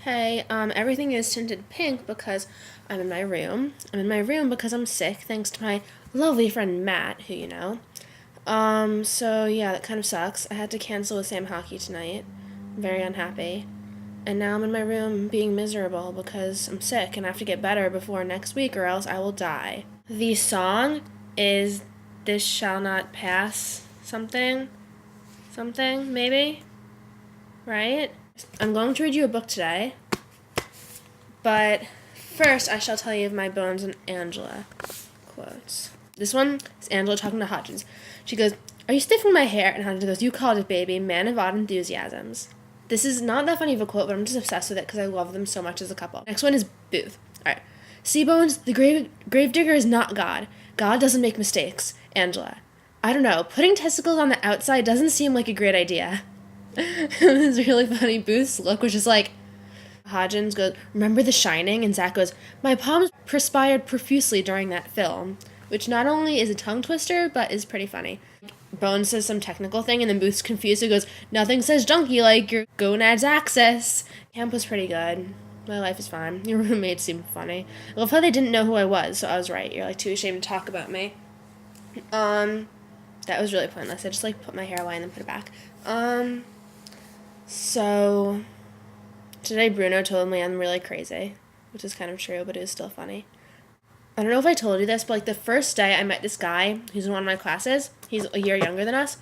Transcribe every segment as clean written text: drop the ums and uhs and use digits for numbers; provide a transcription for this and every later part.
Hey, everything is tinted pink because I'm in my room. I'm in my room because I'm sick, thanks to my lovely friend Matt, who you know. So yeah, that kind of sucks. I had to cancel with Sam Hockey tonight. I'm very unhappy. And now I'm in my room being miserable because I'm sick and I have to get better before next week or else I will die. The song is This Shall Not Pass something. Something, maybe? Right? I'm going to read you a book today. But first, I shall tell you of my Bones and Angela quotes. This one is Angela talking to Hudgens. She goes, "Are you stiffing my hair?" And Hudgens goes, "You called it, baby. Man of odd enthusiasms." This is not that funny of a quote, but I'm just obsessed with it because I love them so much as a couple. Next one is Booth. All right. "See, Bones, the gravedigger is not God. God doesn't make mistakes." Angela. "I don't know. Putting testicles on the outside doesn't seem like a great idea." It was really funny. Booth's look was just like, Hodgins goes, "Remember The Shining?" And Zach goes, "My palms perspired profusely during that film," which not only is a tongue twister, but is pretty funny. Bones says some technical thing, and then Booth's confused and goes, "Nothing says junkie like your gonads axis." Camp was pretty good. My life is fine. Your roommates seemed funny. I love how they didn't know who I was, so I was right. You're like too ashamed to talk about me. That was really pointless. I just like put my hair away and then put it back. So today Bruno told me I'm really crazy, which is kind of true, but it was still funny. I don't know if I told you this, but like the first day I met this guy who's in one of my classes, he's a year younger than us,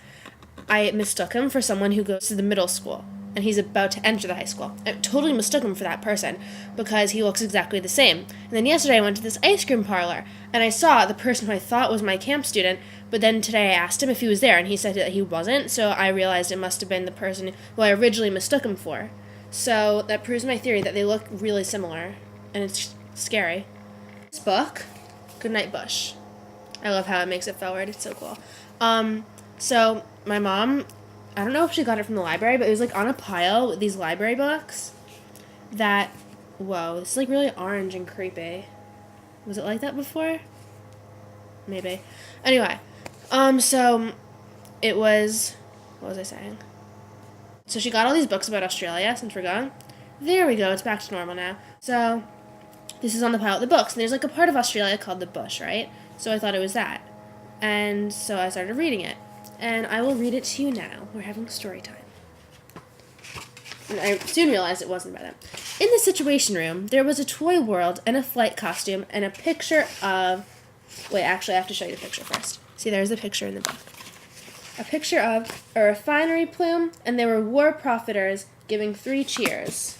I mistook him for someone who goes to the middle school, and he's about to enter the high school. I totally mistook him for that person because he looks exactly the same. And then yesterday I went to this ice cream parlor, and I saw the person who I thought was my camp student, but then today I asked him if he was there, and he said that he wasn't, so I realized it must have been the person who I originally mistook him for. So that proves my theory that they look really similar, and it's scary. This book, Goodnight Bush. I love how it makes it forward. It's so cool. So my mom, I don't know if she got it from the library, but it was like on a pile with these library books that, whoa, this is like really orange and creepy. Was it like that before? Maybe. Anyway, so it was, what was I saying? So she got all these books about Australia since we're going. There we go, it's back to normal now. So this is on the pile of the books, and there's like a part of Australia called the bush, right? So I thought it was that. And so I started reading it. And I will read it to you now. We're having story time. And I soon realized it wasn't about them. "In the Situation Room, there was a toy world and a flight costume and a picture of..." Wait, actually, I have to show you the picture first. See, there's the picture in the book. A picture of a refinery plume, and there were war profiteers giving 3 cheers.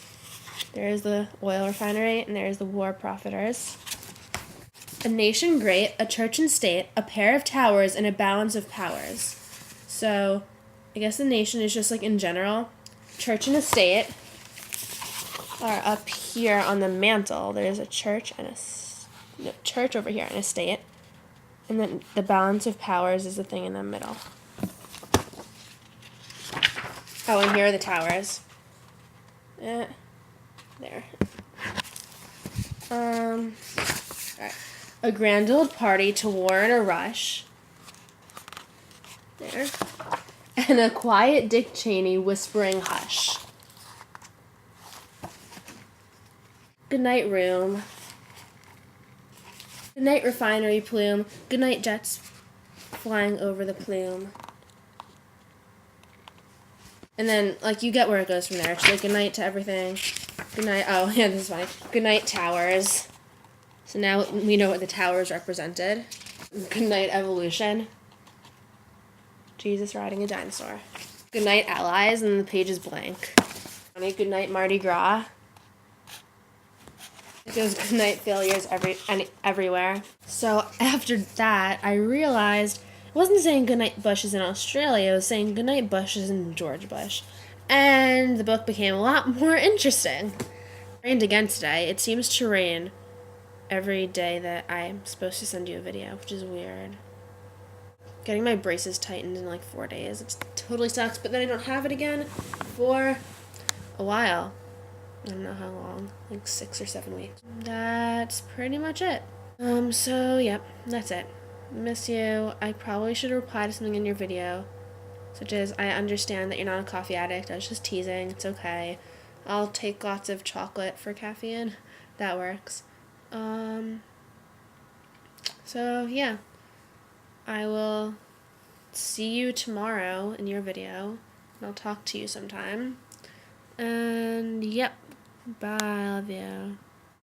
There's the oil refinery, and there's the war profiteers. A nation great, a church and state, a pair of towers, and a balance of powers. So, I guess the nation is just like in general. Church and a state are up here on the mantle. There's a church and church over here and a state. And then the balance of powers is the thing in the middle. Oh, and here are the towers. There. Alright. A grand old party to war in a rush. There. And a quiet Dick Cheney whispering hush. Goodnight room. Goodnight refinery plume. Goodnight jets flying over the plume. And then, like, you get where it goes from there. It's like goodnight to everything. Goodnight. Oh, yeah, this is funny. Goodnight towers. So now we know what the towers represented. Goodnight evolution. Jesus riding a dinosaur. Goodnight allies, and the page is blank. Goodnight Mardi Gras. It goes goodnight failures everywhere. So after that, I realized it wasn't saying goodnight bushes in Australia, it was saying goodnight bushes in George Bush. And the book became a lot more interesting. It rained again today. It seems to rain every day that I'm supposed to send you a video, which is weird. Getting my braces tightened in like 4 days. It totally sucks, but then I don't have it again for a while. I don't know how long, like 6 or 7 weeks. That's pretty much it. So yep, that's it. Miss you. I probably should reply to something in your video, such as, "I understand that you're not a coffee addict. I was just teasing. It's okay. I'll take lots of chocolate for caffeine. That works. So yeah, I will see you tomorrow in your video. And I'll talk to you sometime. And yep, bye, I love you.